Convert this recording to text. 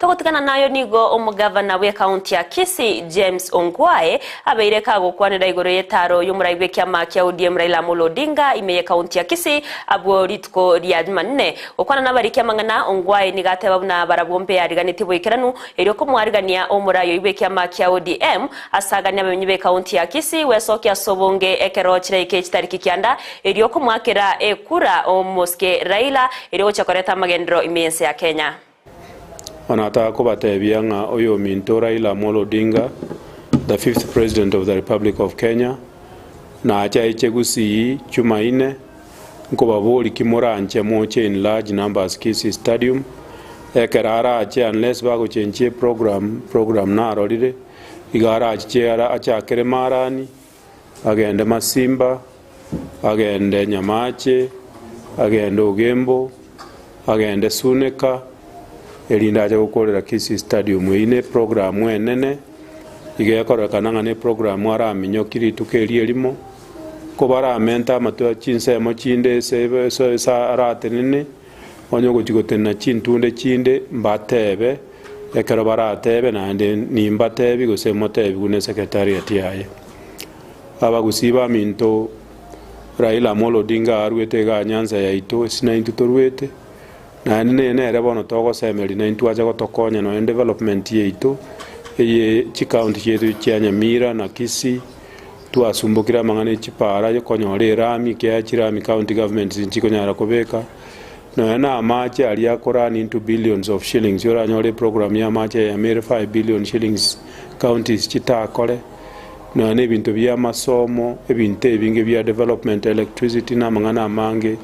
Togotikana nayo nigo omugavana we county ya Kisii James Ongwae abeire kagukwanira iguru yetaro y'umuraibe kyama kya ODM Raila'S Odinga imeye county ya Kisii abwo ritko rya Jumanne okwana nabari kyamangana Ongwae nigateba buna barabombe yariganiti bwikiranu eryo ko mwarigania omurayo ibe kyama kya ODM asaganya abemenyi be county ya Kisii wesokya sobonge ekero kireke kitariki kyanda eryo ko mwakera ekura omoske Raila eryo chakoreta magendro imense ya Kenya. Anata kubatebia nga oyo minto Raila'S Odinga, the 5th President of the Republic of Kenya, na acha iche Gusii Jumanne nkobaboli kimoranje moche in large numbers Kisii Stadium ekerara acha unless bago chenche program na rolire igara acha kere marani agende Masimba agende Nyamache agende Ogembo agende Suneka elinda aja gukorera Kisii Stadium ine program enene igekoreka ne program ara minyo kiritukeri elimo ko baramenta matwa chinsemo chinde so aratenene onyo gutena chintunde chinde mbatebe ekero baratebe nande nimbatebi gusemotebi gune secretariat yaye abagusiba minto Raila'S Odinga arwete ga nyanza yaito sinaintu torwete na nene rebono togo semeli na intwaje gotokonya no development yeito eye chikaunti yetu cha Nyamira na Kisii tuasumbukira mangane chipara yo konyore rami kya chirami county government nchikonyara kobeka na amache aliyakora into billions of shillings yora nyore program ya amache ya 5 billion shillings counties chitakole na nebintu bya masomo ebinte binge bya development electricity na mangana amange